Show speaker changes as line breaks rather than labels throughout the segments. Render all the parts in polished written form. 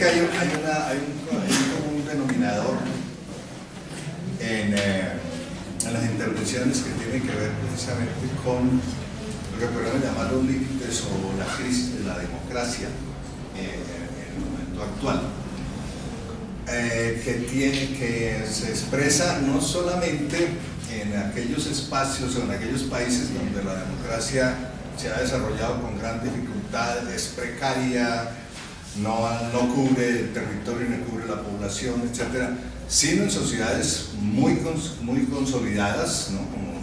que hay un común denominador en las intervenciones que tienen que ver precisamente con lo que podríamos llamar los límites o la crisis de la democracia en el momento actual, que se expresa no solamente en aquellos espacios o en aquellos países donde la democracia se ha desarrollado con gran dificultad, es precaria, no cubre el territorio, no cubre la población, etcétera, sino en sociedades muy consolidadas, ¿no? Como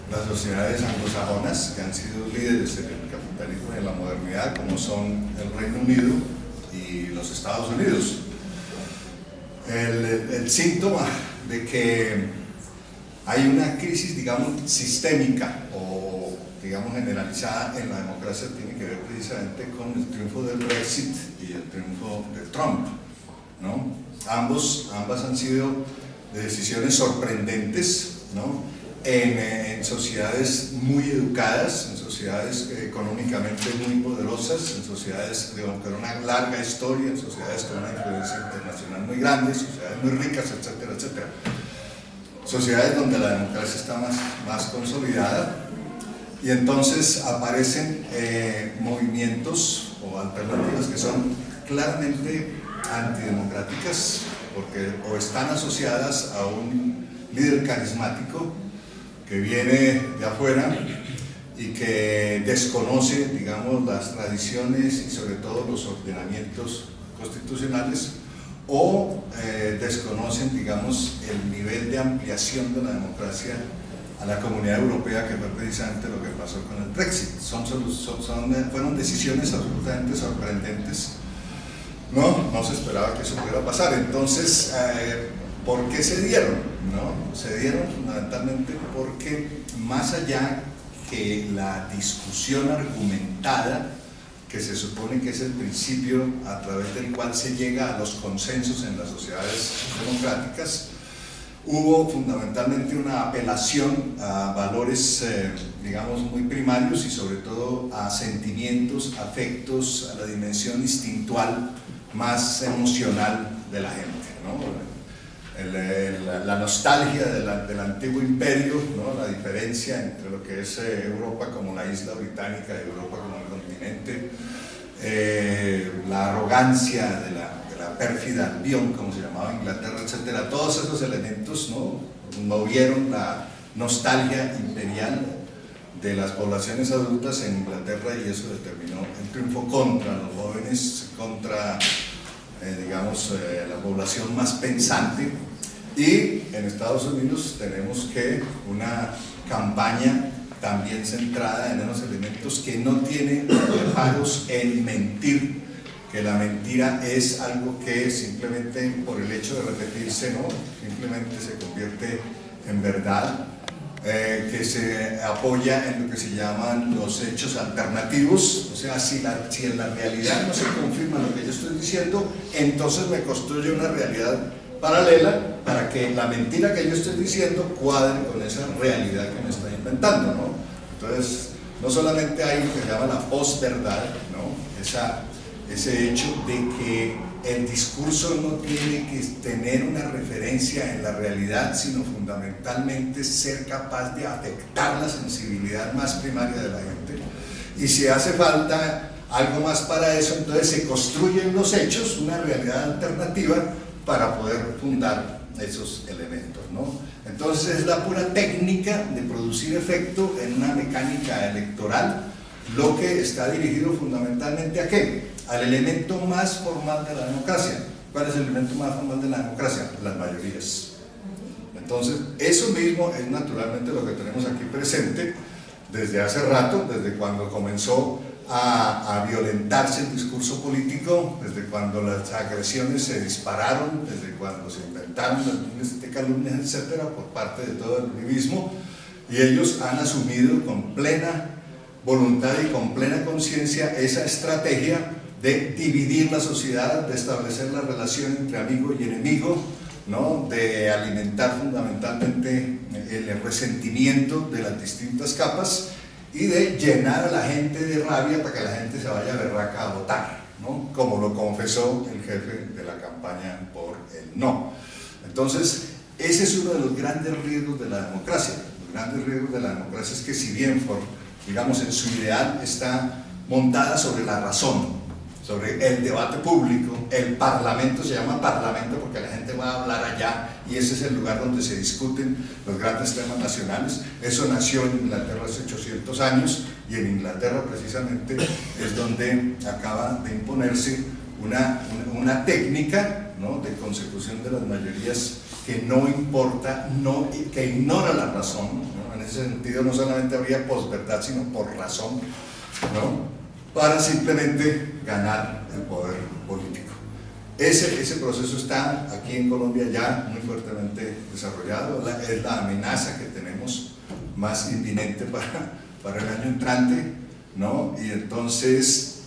las sociedades anglosajonas, que han sido líderes del capitalismo y de la modernidad, como son el Reino Unido y los Estados Unidos. El síntoma de que hay una crisis, digamos, sistémica o, digamos, generalizada en la democracia tiene que ver precisamente con el triunfo del Brexit y el triunfo de Trump, ¿no? Ambas han sido decisiones sorprendentes, ¿no? En sociedades muy educadas, en sociedades económicamente muy poderosas, en sociedades con una larga historia, en sociedades con una influencia internacional muy grande, sociedades muy ricas, etcétera, etcétera. Sociedades donde la democracia está más consolidada, y entonces aparecen movimientos o alternativas que son claramente antidemocráticas, porque o están asociadas a un líder carismático que viene de afuera y que desconoce, digamos, las tradiciones y sobre todo los ordenamientos constitucionales, o desconocen, digamos, el nivel de ampliación de la democracia a la Comunidad Europea, que fue precisamente lo que pasó con el Brexit. Fueron decisiones absolutamente sorprendentes. No se esperaba que eso pudiera pasar. Entonces, ¿por qué se dieron? ¿No? Se dieron fundamentalmente porque, más allá que la discusión argumentada, que se supone que es el principio a través del cual se llega a los consensos en las sociedades democráticas, hubo fundamentalmente una apelación a valores, digamos, muy primarios y sobre todo a sentimientos, afectos, a la dimensión instintual más emocional de la gente, ¿no? La nostalgia del antiguo imperio, ¿no? La diferencia entre lo que es Europa como la isla británica y Europa como el continente, la arrogancia de la pérfida Albión, como se llamaba Inglaterra, etcétera. Todos esos elementos, ¿no? Movieron la nostalgia imperial de las poblaciones adultas en Inglaterra, y eso determinó el triunfo contra los jóvenes, contra digamos, la población más pensante. Y en Estados Unidos tenemos que una campaña también centrada en unos elementos que no tienen reparos en mentir, que la mentira es algo que simplemente por el hecho de repetirse, ¿no? Simplemente se convierte en verdad, que se apoya en lo que se llaman los hechos alternativos. O sea, si en la realidad no se confirma lo que yo estoy diciendo, entonces me construye una realidad paralela para que la mentira que yo estoy diciendo cuadre con esa realidad que me estoy inventando, ¿no? Entonces, no solamente hay lo que se llama la posverdad, ¿no? Ese hecho de que el discurso no tiene que tener una referencia en la realidad, sino fundamentalmente ser capaz de afectar la sensibilidad más primaria de la gente. Y si hace falta algo más para eso, entonces se construyen los hechos, una realidad alternativa para poder fundar esos elementos, ¿no? Entonces es la pura técnica de producir efecto en una mecánica electoral, lo que está dirigido fundamentalmente ¿a qué? Al elemento más formal de la democracia. ¿Cuál es el elemento más formal de la democracia? Las mayorías. Entonces, eso mismo es naturalmente lo que tenemos aquí presente desde hace rato, desde cuando comenzó a violentarse el discurso político, desde cuando las agresiones se dispararon, desde cuando se inventaron las líneas de calumnias, etcétera, por parte de todo el uribismo, y ellos han asumido con plena voluntad y con plena conciencia esa estrategia de dividir la sociedad, de establecer la relación entre amigo y enemigo, ¿no? De alimentar fundamentalmente el resentimiento de las distintas capas y de llenar a la gente de rabia para que la gente se vaya berraca a votar, ¿no? Como lo confesó el jefe de la campaña por el no. Entonces, ese es uno de los grandes riesgos de la democracia. Los grandes riesgos de la democracia es que si bien, digamos, en su ideal está montada sobre la razón, sobre el debate público, el parlamento se llama parlamento porque la gente va a hablar allá y ese es el lugar donde se discuten los grandes temas nacionales. Eso nació en Inglaterra hace 800 años y en Inglaterra precisamente es donde acaba de imponerse una técnica, ¿no?, de consecución de las mayorías que no importa, que ignora la razón, ¿no? En ese sentido no solamente habría posverdad sino por razón, ¿no?, para simplemente ganar el poder político. Ese proceso está aquí en Colombia ya muy fuertemente desarrollado, es la amenaza que tenemos más inminente para el año entrante, ¿no? Y entonces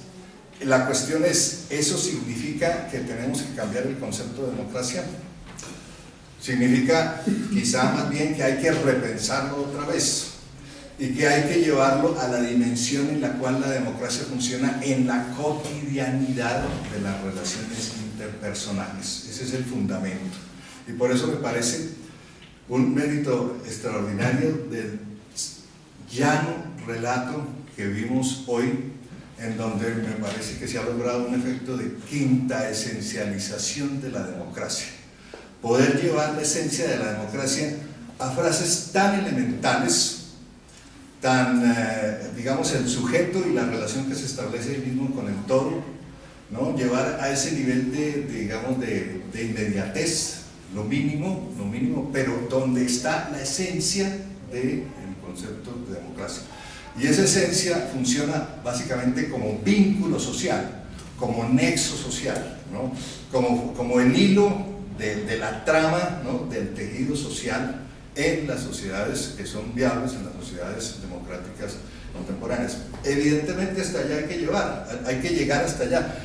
la cuestión es, ¿eso significa que tenemos que cambiar el concepto de democracia? Significa quizá más bien que hay que repensarlo otra vez y que hay que llevarlo a la dimensión en la cual la democracia funciona en la cotidianidad de las relaciones interpersonales. Ese es el fundamento. Y por eso me parece un mérito extraordinario del llano relato que vimos hoy, en donde me parece que se ha logrado un efecto de quinta esencialización de la democracia. Poder llevar la esencia de la democracia a frases tan elementales, digamos, el sujeto y la relación que se establece ahí mismo con el todo, ¿no? Llevar a ese nivel digamos, de inmediatez, lo mínimo, pero donde está la esencia del concepto de democracia. Y esa esencia funciona básicamente como vínculo social, como nexo social, ¿no? Como el hilo de la trama, ¿no?, del tejido social en las sociedades que son viables, en las sociedades democráticas contemporáneas. Evidentemente hasta allá hay que llegar hasta allá.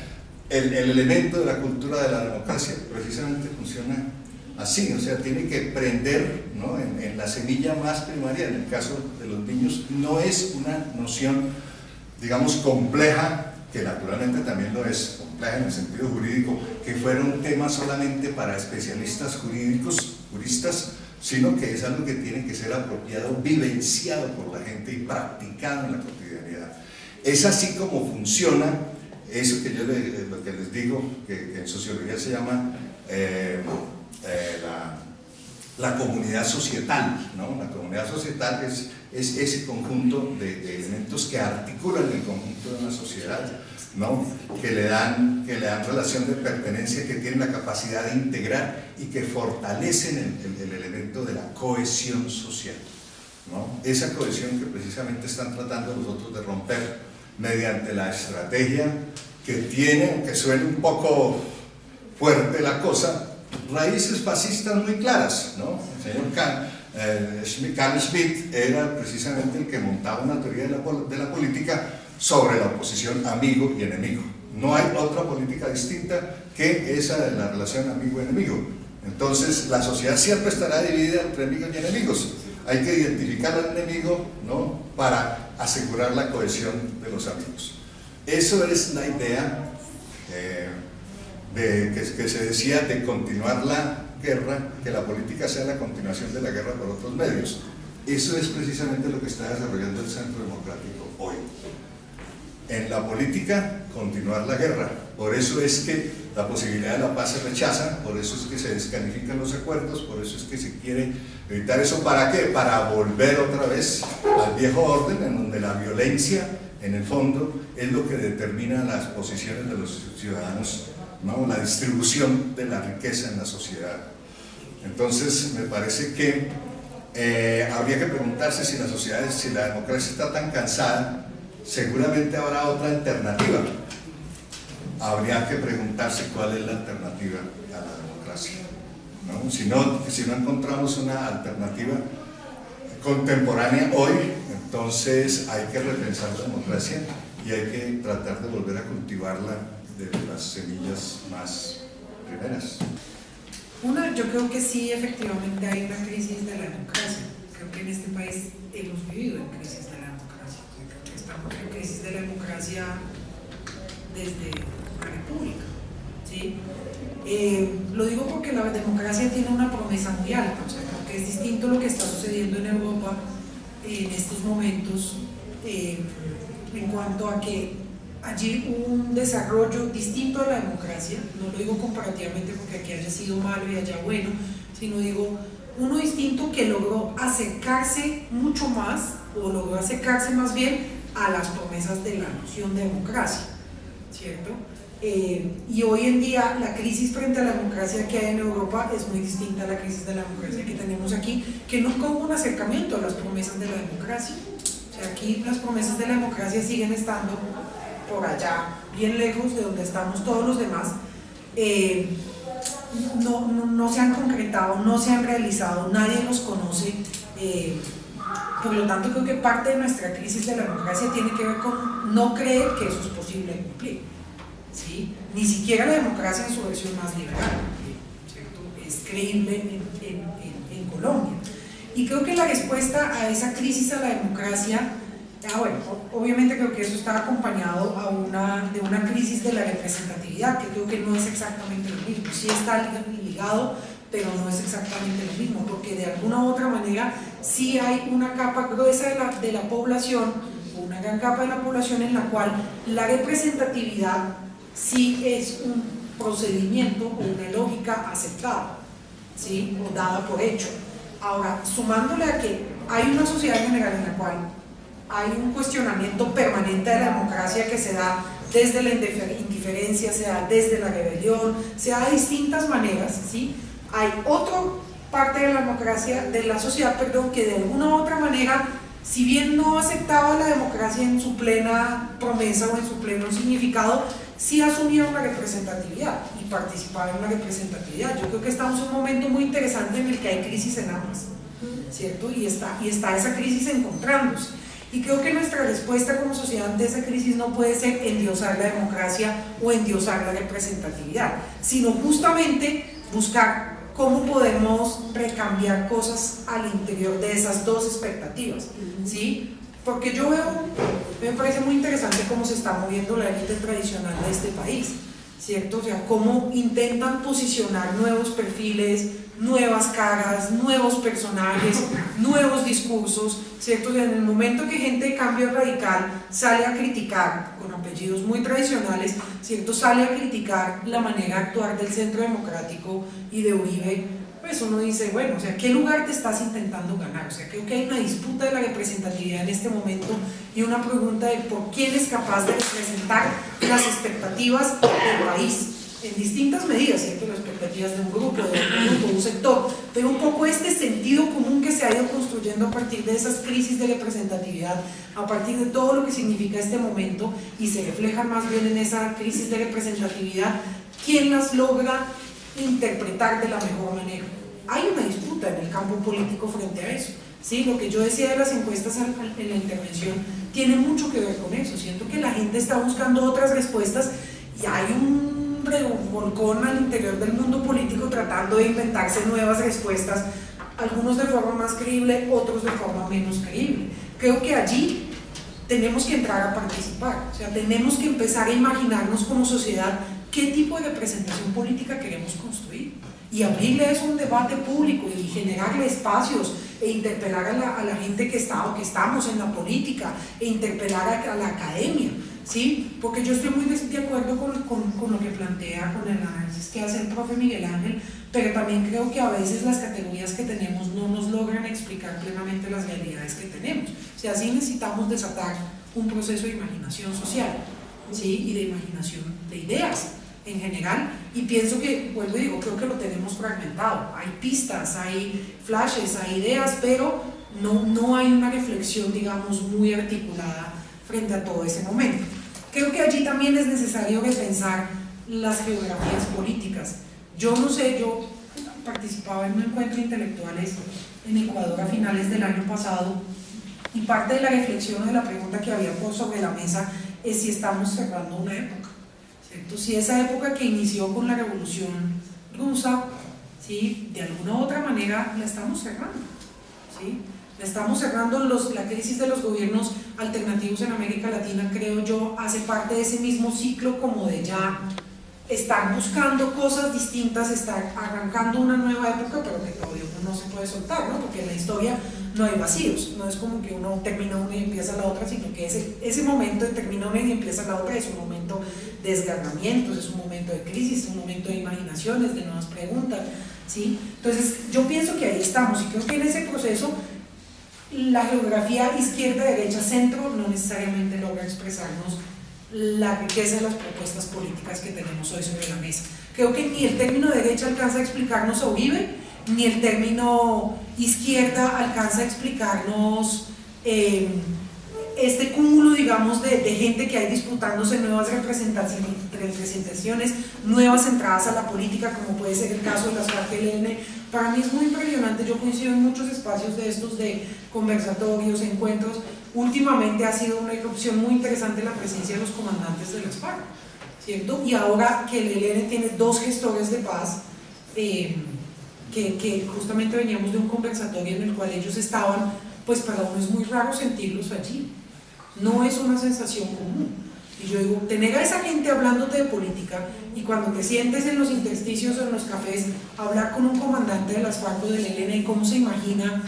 El elemento de la cultura de la democracia precisamente funciona así, o sea, tiene que prender, ¿no?, en la semilla más primaria. En el caso de los niños no es una noción, digamos, compleja, que naturalmente también lo es, compleja en el sentido jurídico, que fuera un tema solamente para especialistas juristas, sino que es algo que tiene que ser apropiado, vivenciado por la gente y practicado en la cotidianidad. Es así como funciona eso que lo que les digo, que en sociología se llama la comunidad societal, ¿no? La comunidad societal es ese conjunto de elementos que articulan el conjunto de una sociedad, ¿no?, que le dan relación de pertenencia, que tienen la capacidad de integrar y que fortalecen el elemento de la cohesión social, ¿no? Esa cohesión que precisamente están tratando los otros de romper mediante la estrategia que tiene, aunque suene un poco fuerte la cosa, raíces fascistas muy claras, ¿no? El señor Carl Schmitt era precisamente el que montaba una teoría de la política sobre la oposición amigo y enemigo. No hay otra política distinta que esa de la relación amigo-enemigo. Entonces la sociedad siempre estará dividida entre amigos y enemigos. Hay que identificar al enemigo, ¿no?, para asegurar la cohesión de los amigos. Eso es la idea que se decía de continuar la guerra, que la política sea la continuación de la guerra por otros medios. Eso es precisamente lo que está desarrollando el Centro Democrático hoy. En la política, continuar la guerra. Por eso es que la posibilidad de la paz se rechaza, por eso es que se descalifican los acuerdos, por eso es que se quiere evitar eso. ¿Para qué? Para volver otra vez al viejo orden, en donde la violencia, en el fondo, es lo que determina las posiciones de los ciudadanos, ¿no?, la distribución de la riqueza en la sociedad. Entonces, me parece que habría que preguntarse si la democracia está tan cansada. Seguramente habrá otra alternativa. Habría que preguntarse cuál es la alternativa a la democracia, ¿no? Si no encontramos una alternativa contemporánea hoy, entonces hay que repensar la democracia y hay que tratar de volver a cultivarla desde las semillas más primeras.
Yo creo que sí, efectivamente hay una crisis de la democracia. Creo que en este país hemos vivido en crisis de la democracia. Creo que estamos en crisis de la democracia desde una república, ¿sí? Lo digo porque la democracia tiene una promesa muy alta, o sea, creo que es distinto lo que está sucediendo en Europa en estos momentos, en cuanto a que allí hubo un desarrollo distinto a la democracia. No lo digo comparativamente porque aquí haya sido malo y allá bueno, sino digo uno distinto que logró acercarse mucho más, o logró acercarse más bien a las promesas de la noción de democracia, ¿cierto? Y hoy en día la crisis frente a la democracia que hay en Europa es muy distinta a la crisis de la democracia que tenemos aquí, que nunca hubo un acercamiento a las promesas de la democracia. O sea, aquí las promesas de la democracia siguen estando por allá, bien lejos de donde estamos todos los demás. No se han concretado, no se han realizado, nadie los conoce. Por lo tanto, creo que parte de nuestra crisis de la democracia tiene que ver con no creer que eso es posible de cumplir, ¿sí? Ni siquiera la democracia en su versión más liberal, ¿cierto? Es creíble en Colombia. Y creo que la respuesta a esa crisis a la democracia, bueno, obviamente creo que eso está acompañado de una crisis de la representatividad, que creo que no es exactamente lo mismo. Sí está ligado, pero no es exactamente lo mismo, porque de alguna u otra manera sí hay una capa gruesa de la población, una gran capa de la población en la cual la representatividad sí es un procedimiento o una lógica aceptada, ¿sí? O dada por hecho. Ahora, sumándole a que hay una sociedad general en la cual hay un cuestionamiento permanente de la democracia que se da desde la indiferencia, se da desde la rebelión, se da de distintas maneras, ¿sí? Hay otra parte de la democracia, de la sociedad, perdón, que de alguna u otra manera, si bien no aceptaba la democracia en su plena promesa o en su pleno significado, sí asumía una representatividad y participaba en una representatividad. Yo creo que estamos en un momento muy interesante en el que hay crisis en ambas, ¿cierto? Y está esa crisis encontrándose. Y creo que nuestra respuesta como sociedad ante esa crisis no puede ser endiosar la democracia o endiosar la representatividad, sino justamente buscar cómo podemos recambiar cosas al interior de esas dos expectativas, ¿sí? Porque yo me parece muy interesante cómo se está moviendo la élite tradicional de este país, ¿cierto? O sea, cómo intentan posicionar nuevos perfiles, nuevas caras, nuevos personajes, nuevos discursos, ¿cierto? O sea, en el momento que gente de cambio radical sale a criticar, con apellidos muy tradicionales, ¿cierto? Sale a criticar la manera de actuar del Centro Democrático y de Uribe, pues uno dice, bueno, o sea, ¿qué lugar te estás intentando ganar? O sea, creo que hay una disputa de la representatividad en este momento y una pregunta de por quién es capaz de representar las expectativas del país en distintas medidas, ¿cierto? Las expectativas de un grupo, de un sector, pero un poco este sentido común que se ha ido construyendo a partir de esas crisis de representatividad, a partir de todo lo que significa este momento, y se refleja más bien en esa crisis de representatividad, ¿quién las logra interpretar de la mejor manera? Hay una disputa en el campo político frente a eso, ¿sí? Lo que yo decía de las encuestas en la intervención tiene mucho que ver con eso. Siento que la gente está buscando otras respuestas y hay un volcón al interior del mundo político tratando de inventarse nuevas respuestas, algunos de forma más creíble, otros de forma menos creíble. Creo que allí tenemos que entrar a participar, o sea, tenemos que empezar a imaginarnos como sociedad qué tipo de representación política queremos construir y abrirle eso a un debate público y generarle espacios e interpelar a la gente que está o que estamos en la política e interpelar a la academia, ¿sí? Porque yo estoy muy de acuerdo con lo que plantea, con el análisis que hace el profe Miguel Ángel, pero también creo que a veces las categorías que tenemos no nos logran explicar plenamente las realidades que tenemos. O sea, sí necesitamos desatar un proceso de imaginación social, ¿sí? Y de imaginación de ideas en general, y pienso que, vuelvo y digo, creo que lo tenemos fragmentado. Hay pistas, hay flashes, hay ideas, pero no hay una reflexión, digamos, muy articulada frente a todo ese momento. Creo que allí también es necesario repensar las geografías políticas. Yo no sé, yo participaba en un encuentro de intelectuales en Ecuador a finales del año pasado, y parte de la reflexión o de la pregunta que había por sobre la mesa es si estamos cerrando una época, ¿cierto? Si esa época que inició con la Revolución Rusa, ¿sí? De alguna u otra manera la estamos cerrando, ¿sí? La estamos cerrando, la crisis de los gobiernos alternativos en América Latina, creo yo, hace parte de ese mismo ciclo como de ya estar buscando cosas distintas, estar arrancando una nueva época, pero que todavía uno no se puede soltar, ¿no? Porque en la historia no hay vacíos, no es como que uno termina una y empieza la otra, sino que ese momento de termina una y empieza la otra es un momento de desgarramientos, es un momento de crisis, es un momento de imaginaciones, de nuevas preguntas, ¿sí? Entonces yo pienso que ahí estamos y creo que en ese proceso la geografía izquierda, derecha, centro no necesariamente logra expresarnos la riqueza de las propuestas políticas que tenemos hoy sobre la mesa. Creo que ni el término derecha alcanza a explicarnos a Uribe, ni el término izquierda alcanza a explicarnos este cúmulo, digamos, de gente que hay disputándose nuevas representaciones, nuevas entradas a la política, como puede ser el caso de las FARC-ELN. Para mí es muy impresionante, yo coincido en muchos espacios de estos de conversatorios, encuentros. Últimamente ha sido una irrupción muy interesante la presencia de los comandantes de las FARC, ¿cierto? Y ahora que el ELN tiene 2 gestores de paz, que justamente veníamos de un conversatorio en el cual ellos estaban, pues para uno es muy raro sentirlos allí, no es una sensación común. Y yo digo, tener a esa gente hablándote de política y cuando te sientes en los intersticios o en los cafés, hablar con un comandante de las FARC o del ELN y cómo se imagina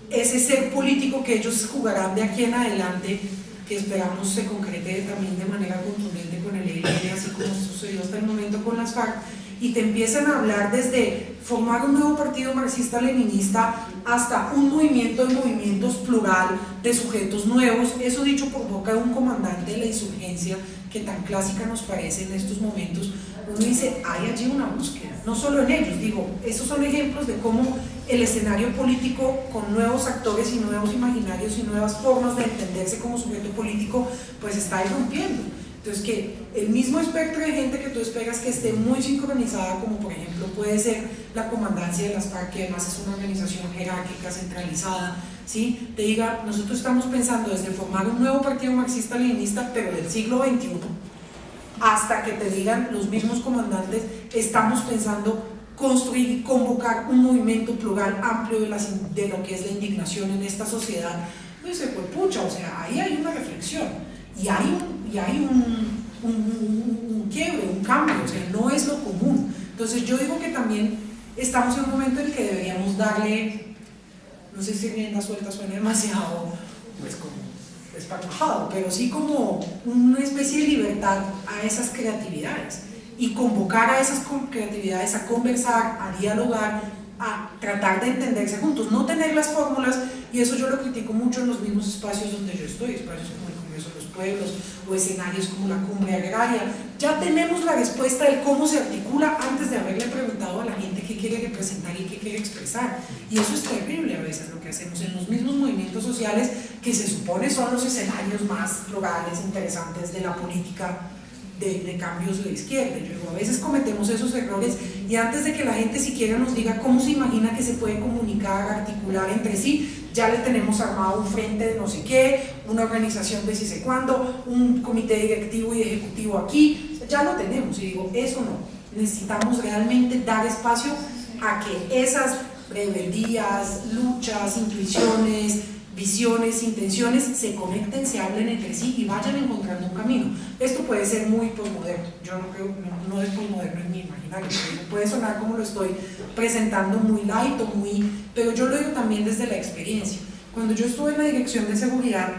ese ser político que ellos jugarán de aquí en adelante, que esperamos se concrete también de manera contundente con el ELN, así como sucedió hasta el momento con las FARC, y te empiezan a hablar desde formar un nuevo partido marxista-leninista hasta un movimiento de movimientos plural de sujetos nuevos, eso dicho por boca de un comandante de la insurgencia que tan clásica nos parece en estos momentos. Uno dice, hay allí una búsqueda, no solo en ellos, digo, esos son ejemplos de cómo el escenario político con nuevos actores y nuevos imaginarios y nuevas formas de entenderse como sujeto político, pues está irrumpiendo. Entonces que el mismo espectro de gente que tú esperas que esté muy sincronizada, como por ejemplo puede ser la comandancia de las FARC, que además es una organización jerárquica, centralizada, ¿sí? Te diga, nosotros estamos pensando desde formar un nuevo partido marxista-leninista, pero del siglo XXI, hasta que te digan los mismos comandantes, estamos pensando construir y convocar un movimiento plural amplio de lo que es la indignación en esta sociedad. Pues se pues pucha, o sea, ahí hay una reflexión y hay un quiebre, un cambio, o sea, no es lo común. Entonces yo digo que también estamos en un momento en el que deberíamos darle, no sé si rienda suelta suena demasiado, pues como esparpajado, pero sí como una especie de libertad a esas creatividades y convocar a esas creatividades a conversar, a dialogar, a tratar de entenderse juntos, no tener las fórmulas, y eso yo lo critico mucho en los mismos espacios donde yo estoy, espacios como el Congreso de los Pueblos o escenarios como la Cumbre Agraria. Ya tenemos la respuesta del cómo se articula antes de haberle preguntado a la gente qué quiere representar y qué quiere expresar, y eso es terrible a veces lo que hacemos en los mismos movimientos sociales que se supone son los escenarios más plurales, interesantes de la política de cambios de la izquierda. Yo digo, a veces cometemos esos errores y antes de que la gente siquiera nos diga cómo se imagina que se puede comunicar, articular entre sí, ya le tenemos armado un frente de no sé qué, una organización de si sé cuándo, un comité directivo y ejecutivo aquí, ya lo tenemos. Y digo, eso no, necesitamos realmente dar espacio a que esas rebeldías, luchas, intuiciones, visiones, intenciones se conecten, se hablen entre sí y vayan encontrando un camino. Esto puede ser muy posmoderno, yo no creo, no es posmoderno en mi imaginario, puede sonar como lo estoy presentando muy light o muy, pero yo lo digo también desde la experiencia. Cuando yo estuve en la dirección de seguridad,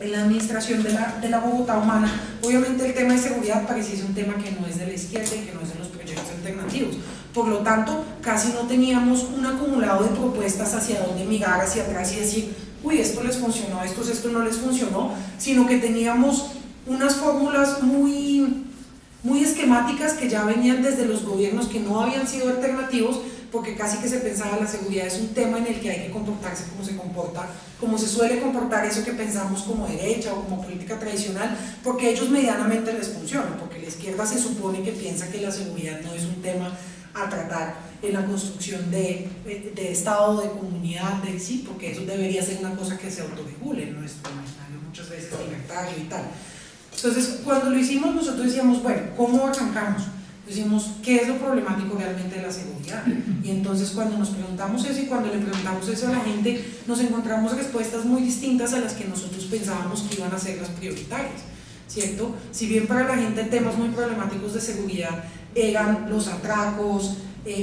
en la administración de la Bogotá Humana, obviamente el tema de seguridad parecía un tema que no es de la izquierda y que no es de los proyectos alternativos. Por lo tanto, casi no teníamos un acumulado de propuestas hacia dónde mirar, hacia atrás y decir, uy, esto les funcionó, esto no les funcionó, sino que teníamos unas fórmulas muy esquemáticas que ya venían desde los gobiernos que no habían sido alternativos, porque casi que se pensaba la seguridad es un tema en el que hay que comportarse como se comporta, como se suele comportar eso que pensamos como derecha o como política tradicional, porque a ellos medianamente les funciona, porque la izquierda se supone que piensa que la seguridad no es un tema a tratar en la construcción de Estado, de comunidad, de sí, porque eso debería ser una cosa que se autorregule en nuestro imaginario, muchas veces libertario y tal. Entonces, cuando lo hicimos, nosotros decíamos, bueno, ¿cómo arrancamos? Decimos, ¿qué es lo problemático realmente de la seguridad? Y entonces cuando nos preguntamos eso y cuando le preguntamos eso a la gente, nos encontramos respuestas muy distintas a las que nosotros pensábamos que iban a ser las prioritarias, ¿cierto? Si bien para la gente temas muy problemáticos de seguridad eran los atracos,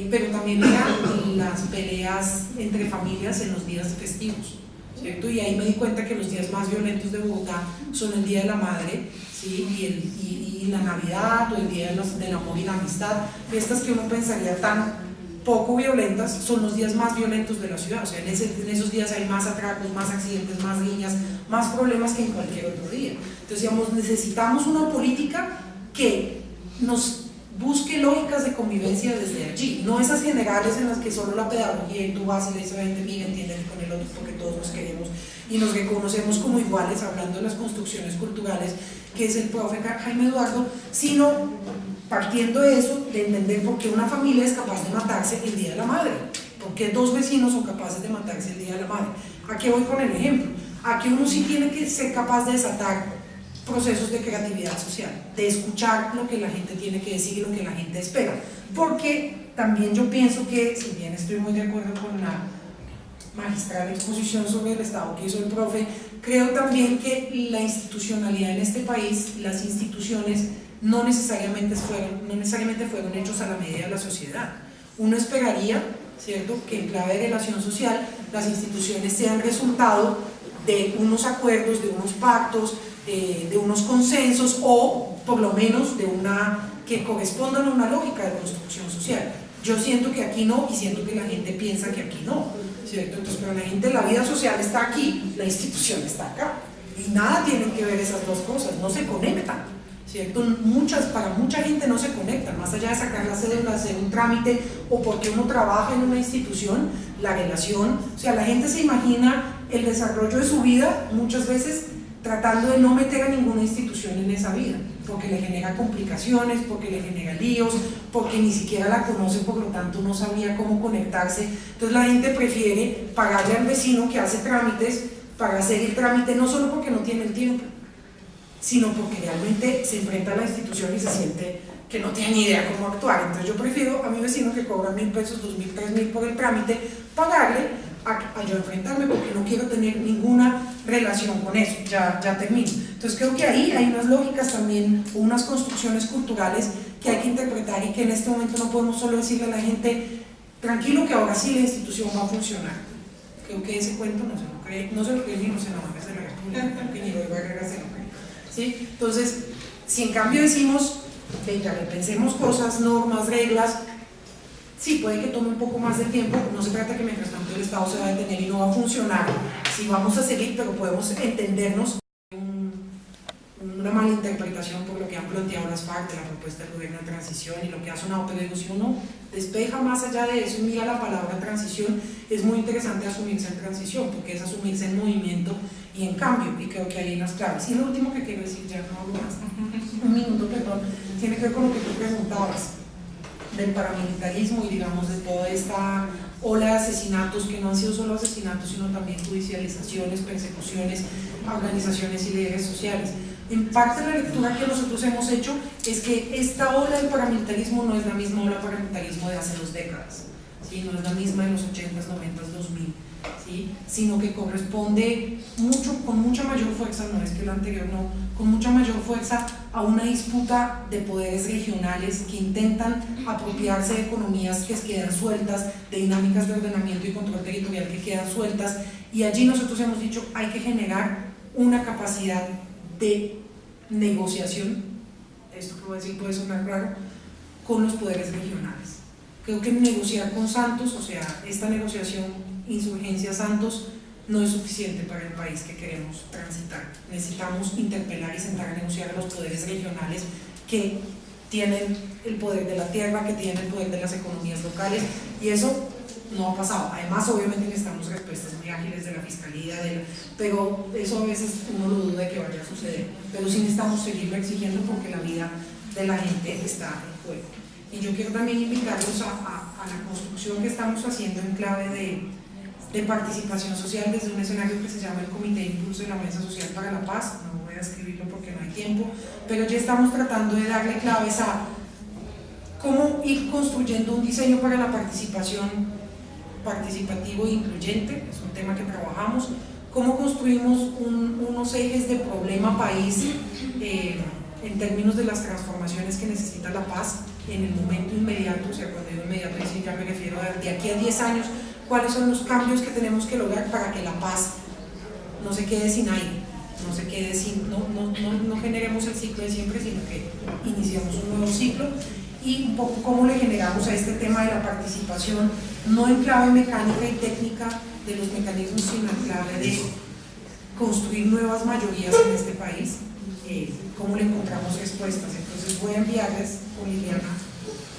pero también eran las peleas entre familias en los días festivos, ¿cierto? Y ahí me di cuenta que los días más violentos de Bogotá son el Día de la Madre, ¿sí? y la Navidad o el Día del Amor y la Amistad, fiestas que uno pensaría tan poco violentas, son los días más violentos de la ciudad. O sea, en esos días hay más atracos, más accidentes, más riñas, más problemas que en cualquier otro día. Entonces, digamos, necesitamos una política que nos busque lógicas de convivencia desde allí, no esas generales en las que solo la pedagogía y tú vas y le dices a la gente, mira, entienden con el otro porque todos nos queremos y nos reconocemos como iguales, hablando de las construcciones culturales, que es el profe Jaime Eduardo, sino partiendo de eso, de entender por qué una familia es capaz de matarse el Día de la Madre, por qué dos vecinos son capaces de matarse el Día de la Madre. ¿A qué voy con el ejemplo? A que uno sí tiene que ser capaz de desatar procesos de creatividad social, de escuchar lo que la gente tiene que decir y lo que la gente espera, porque también yo pienso que, si bien estoy muy de acuerdo con la magistral exposición sobre el Estado que hizo el profe, creo también que la institucionalidad en este país, las instituciones no necesariamente fueron hechos a la medida de la sociedad. Uno esperaría, ¿cierto?, que en clave de relación social las instituciones sean resultado de unos acuerdos, de unos pactos, de unos consensos, o por lo menos de que correspondan a una lógica de construcción social. Yo siento que aquí no, y siento que la gente piensa que aquí no, ¿cierto? Entonces, para la gente la vida social está aquí, la institución está acá, y nada tienen que ver esas dos cosas, no se conectan, ¿cierto? Para mucha gente no se conectan, más allá de sacar la cédula, hacer un trámite, o porque uno trabaja en una institución, la relación, o sea, la gente se imagina el desarrollo de su vida muchas veces tratando de no meter a ninguna institución en esa vida, porque le genera complicaciones, porque le genera líos, porque ni siquiera la conoce, por lo tanto no sabía cómo conectarse. Entonces la gente prefiere pagarle al vecino que hace trámites para hacer el trámite, no solo porque no tiene el tiempo, sino porque realmente se enfrenta a la institución y se siente que no tiene ni idea cómo actuar. Entonces yo prefiero a mi vecino que cobra 1.000 pesos, 2.000, 3.000 por el trámite, pagarle a yo enfrentarme, porque no quiero tener ninguna relación con eso. Ya termino. Entonces creo que ahí hay unas lógicas también, unas construcciones culturales que hay que interpretar, y que en este momento no podemos solo decirle a la gente tranquilo que ahora sí la institución va a funcionar. Creo que ese cuento no se lo cree ni los senadores de la República, creo que ni los Barreras se lo creen, ¿sí? Entonces, si en cambio decimos, venga, pensemos cosas, normas, reglas, sí, puede que tome un poco más de tiempo, no se trata que mientras tanto el Estado se va a detener y no va a funcionar, sí vamos a seguir, pero podemos entendernos una mala interpretación por lo que han planteado las FARC de la propuesta del gobierno de transición y lo que ha sonado, pero digo, si uno despeja más allá de eso y mira la palabra transición, es muy interesante asumirse en transición, porque es asumirse en movimiento y en cambio, y creo que hay unas claves. Y lo último que quiero decir, ya no hablo más, un minuto, perdón, tiene que ver con lo que tú preguntabas del paramilitarismo y, digamos, de toda esta ola de asesinatos, que no han sido solo asesinatos, sino también judicializaciones, persecuciones a organizaciones y líderes sociales. En parte la lectura que nosotros hemos hecho es que esta ola del paramilitarismo no es la misma ola del paramilitarismo de hace 2 décadas, ¿sí? No es la misma de los 80s, 90s, 2000, ¿sí? Sino que corresponde con mucha mayor fuerza, no es que la anterior no, con mucha mayor fuerza a una disputa de poderes regionales que intentan apropiarse de economías que quedan sueltas, de dinámicas de ordenamiento y control territorial que quedan sueltas, y allí nosotros hemos dicho hay que generar una capacidad de negociación, esto que voy a decir puede sonar raro, con los poderes regionales. Creo que negociar con Santos, o sea, esta negociación Insurgencia-Santos, no es suficiente para el país que queremos transitar. Necesitamos interpelar y sentar a negociar a los poderes regionales que tienen el poder de la tierra, que tienen el poder de las economías locales, y eso no ha pasado. Además, obviamente necesitamos respuestas muy ágiles de la Fiscalía, pero eso a veces uno lo duda de que vaya a suceder, pero sí necesitamos seguirlo exigiendo porque la vida de la gente está en juego. Y yo quiero también invitarlos a la construcción que estamos haciendo en clave de participación social desde un escenario que se llama el Comité de Impulso de la Mesa Social para la Paz. No voy a escribirlo porque no hay tiempo, pero ya estamos tratando de darle claves a cómo ir construyendo un diseño para la participación participativo e incluyente, es un tema que trabajamos, cómo construimos unos ejes de problema país en términos de las transformaciones que necesita la paz en el momento inmediato, o sea, cuando digo inmediato, ya me refiero a de aquí a 10 años, cuáles son los cambios que tenemos que lograr para que la paz no se quede sin aire, no se quede sin, no generemos el ciclo de siempre, sino que iniciamos un nuevo ciclo, y un poco cómo le generamos a este tema de la participación, no en clave mecánica y técnica de los mecanismos, sino en clave de construir nuevas mayorías en este país, cómo le encontramos respuestas. Entonces voy a enviarles con Liliana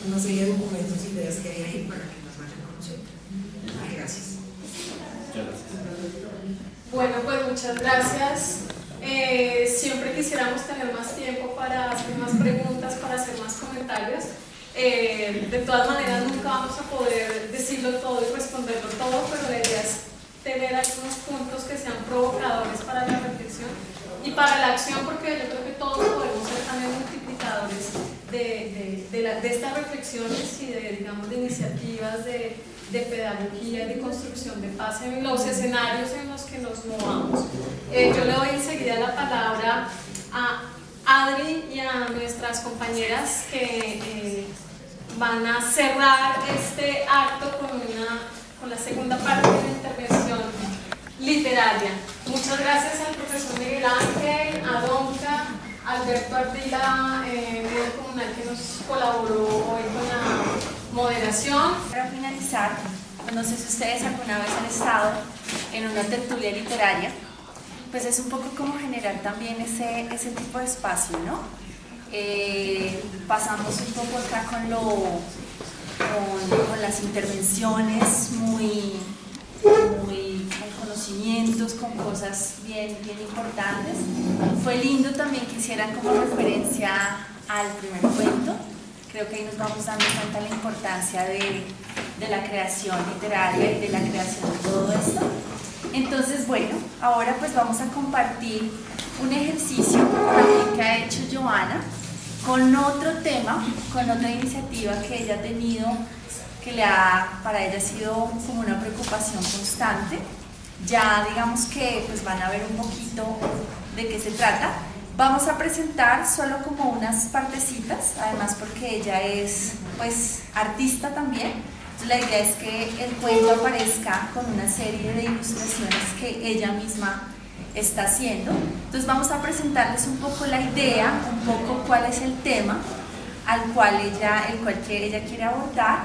una serie de documentos e ideas que hay ahí para que las vayan conociendo. Gracias.
Bueno, pues muchas gracias. Siempre quisiéramos tener más tiempo para hacer más preguntas, para hacer más comentarios. De todas maneras nunca vamos a poder decirlo todo y responderlo todo, pero la idea es tener algunos puntos que sean provocadores para la reflexión y para la acción, porque yo creo que todos podemos ser también multiplicadores de estas reflexiones y de iniciativas de pedagogía y de construcción de paz en los escenarios en los que nos movamos. Yo le doy enseguida la palabra a Adri y a nuestras compañeras que van a cerrar este acto con la segunda parte de la intervención literaria. Muchas gracias al profesor Miguel Ángel, a Donca, a Alberto Ardila, líder comunal, que nos colaboró hoy con la moderación.
Para finalizar, no sé si ustedes alguna vez han estado en una tertulia literaria, pues es un poco como generar también ese tipo de espacio, ¿no? Pasamos un poco acá con las intervenciones muy con conocimientos, con cosas bien importantes. Fue lindo también que hicieran como referencia al primer cuento. Creo que ahí nos vamos dando cuenta de la importancia de la creación literaria y de la creación de todo esto. Entonces, bueno, ahora pues vamos a compartir un ejercicio también que ha hecho Joana con otro tema, con otra iniciativa que ella ha tenido, que para ella ha sido como una preocupación constante. Ya digamos que pues van a ver un poquito de qué se trata. Vamos a presentar solo como unas partecitas, además porque ella es pues artista también. Entonces la idea es que el cuento aparezca con una serie de ilustraciones que ella misma está haciendo. Entonces vamos a presentarles un poco la idea, un poco cuál es el tema el cual ella quiere abordar,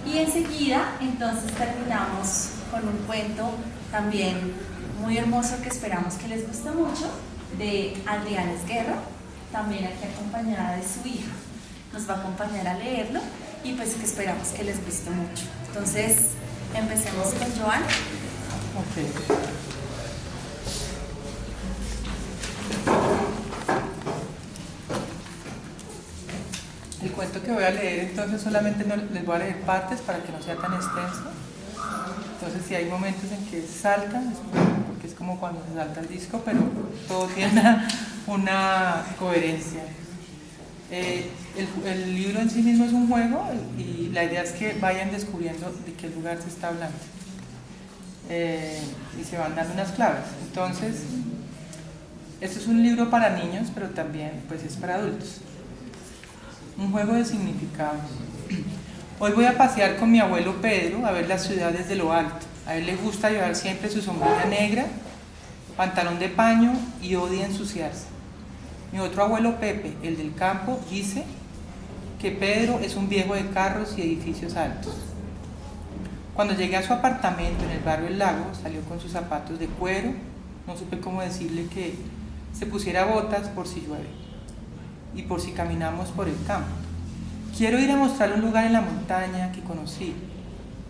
y enseguida entonces terminamos con un cuento también muy hermoso que esperamos que les guste mucho, de Adriana Esguerra, también aquí acompañada de su hija. Nos va a acompañar a leerlo y pues que esperamos que les guste mucho. Entonces empecemos con Joana.
Okay. El cuento que voy a leer, entonces solamente les voy a leer partes para que no sea tan extenso. Entonces si hay momentos en que salta, porque es como cuando se salta el disco, pero todo tiene una coherencia. El libro en sí mismo es un juego y la idea es que vayan descubriendo de qué lugar se está hablando. Y se van dando unas claves. Entonces, esto es un libro para niños, pero también pues es para adultos. Un juego de significados. Hoy voy a pasear con mi abuelo Pedro a ver la ciudad desde lo alto. A él le gusta llevar siempre su sombrilla negra, pantalón de paño y odia ensuciarse. Mi otro abuelo Pepe, el del campo, dice que Pedro es un viejo de carros y edificios altos. Cuando llegué a su apartamento en el barrio El Lago, salió con sus zapatos de cuero. No supe cómo decirle que se pusiera botas por si llueve y por si caminamos por el campo. Quiero ir a mostrarle un lugar en la montaña que conocí.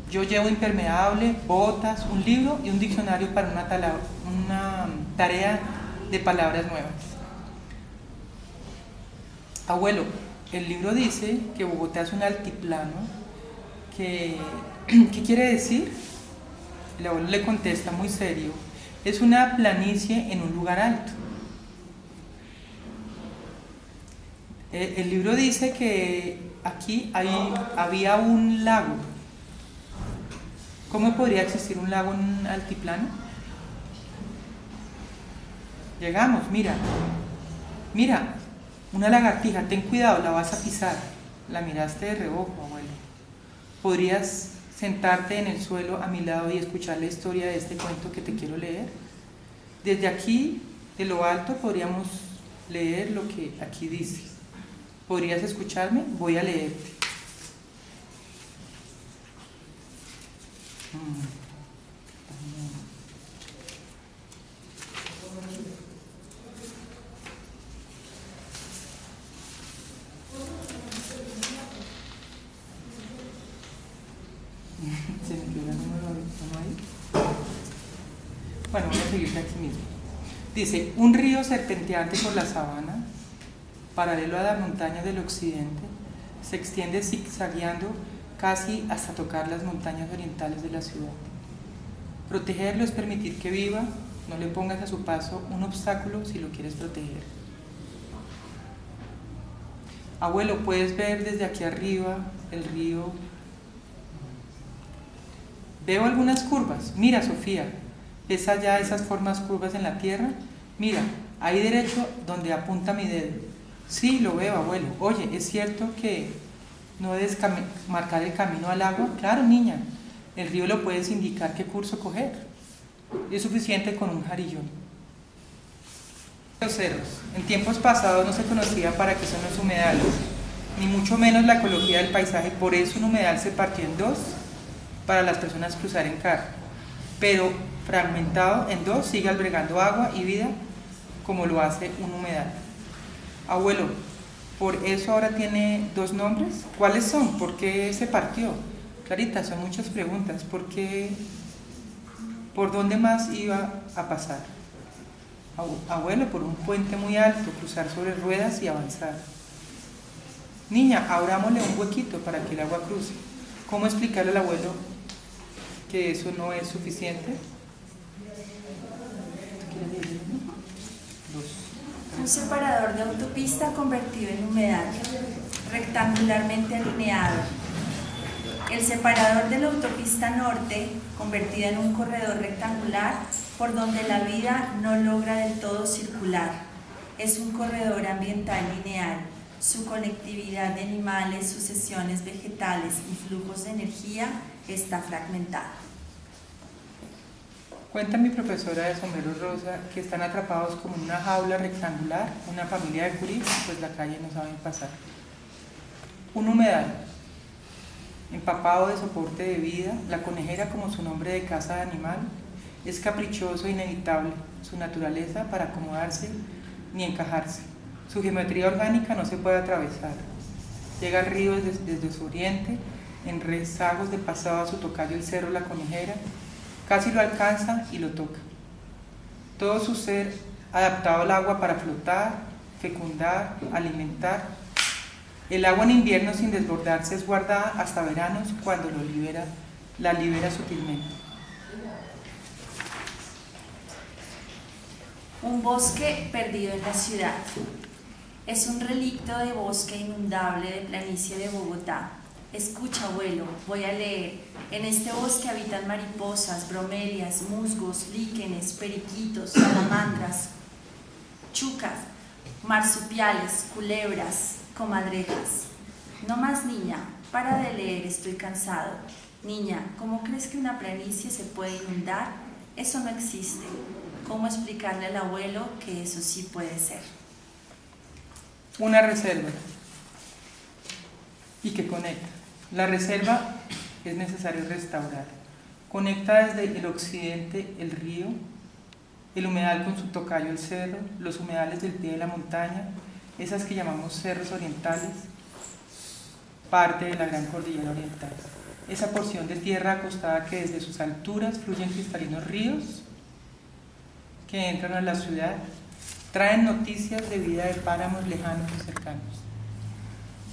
Yo llevo impermeable, botas, un libro y un diccionario para una tarea de palabras nuevas. Abuelo, el libro dice que Bogotá es un altiplano. ¿Qué quiere decir? El abuelo le contesta muy serio: es una planicie en un lugar alto. El libro dice que aquí había un lago. ¿Cómo podría existir un lago en un altiplano? Llegamos, mira, una lagartija, ten cuidado, la vas a pisar. La miraste de reojo, abuelo. ¿Podrías sentarte en el suelo a mi lado y escuchar la historia de este cuento que te quiero leer? Desde aquí, de lo alto, podríamos leer lo que aquí dice. ¿Podrías escucharme? Voy a leerte. ¿Se me quedó el número ahí? Bueno, voy a seguir de aquí mismo. Dice, un río serpenteante por la sabana, paralelo a las montañas del occidente, se extiende zigzagueando casi hasta tocar las montañas orientales de la ciudad. Protegerlo es permitir que viva, no le pongas a su paso un obstáculo si lo quieres proteger. Abuelo, ¿puedes ver desde aquí arriba el río? Veo algunas curvas. Mira, Sofía, ¿ves allá esas formas curvas en la tierra? Mira, ahí derecho donde apunta mi dedo. Sí, lo veo, abuelo. Oye, ¿es cierto que no debes marcar el camino al agua? Claro, niña. El río lo puedes indicar qué curso coger. Es suficiente con un jarillón. Los cerros. En tiempos pasados no se conocía para qué son los humedales, ni mucho menos la ecología del paisaje. Por eso un humedal se partió en dos para las personas cruzar en carro. Pero fragmentado en dos sigue albergando agua y vida como lo hace un humedal. Abuelo, ¿por eso ahora tiene dos nombres? ¿Cuáles son? ¿Por qué se partió? Clarita, son muchas preguntas. ¿Por qué? ¿Por dónde más iba a pasar? Abuelo, por un puente muy alto, cruzar sobre ruedas y avanzar. Niña, abrámosle un huequito para que el agua cruce. ¿Cómo explicarle al abuelo que eso no es suficiente?
Un separador de autopista convertido en humedal, rectangularmente alineado. El separador de la autopista norte, convertida en un corredor rectangular por donde la vida no logra del todo circular. Es un corredor ambiental lineal. Su conectividad de animales, sucesiones vegetales y flujos de energía está fragmentada.
Cuenta mi profesora de sombrero rosa que están atrapados como en una jaula rectangular, una familia de curis, pues la calle no saben pasar. Un humedal, empapado de soporte de vida, la conejera como su nombre de casa de animal, es caprichoso e inevitable, su naturaleza para acomodarse ni encajarse. Su geometría orgánica no se puede atravesar. Llega al río desde su oriente, en rezagos de pasado a su tocayo el cerro La Conejera, casi lo alcanza y lo toca. Todo su ser adaptado al agua para flotar, fecundar, alimentar. El agua en invierno sin desbordarse es guardada hasta veranos cuando la libera sutilmente.
Un bosque perdido en la ciudad. Es un relicto de bosque inundable de planicie de Bogotá. Escucha, abuelo, voy a leer. En este bosque habitan mariposas, bromelias, musgos, líquenes, periquitos, salamandras, chucas, marsupiales, culebras, comadrejas. No más, niña, para de leer, estoy cansado. Niña, ¿cómo crees que una planicie se puede inundar? Eso no existe. ¿Cómo explicarle al abuelo que eso sí puede ser?
Una reserva y que conecta. La reserva es necesario restaurar. Conecta desde el occidente el río, el humedal con su tocayo el cerro, los humedales del pie de la montaña, esas que llamamos cerros orientales, parte de la gran cordillera oriental. Esa porción de tierra acostada que desde sus alturas fluyen cristalinos ríos que entran a la ciudad, traen noticias de vida de páramos lejanos y cercanos.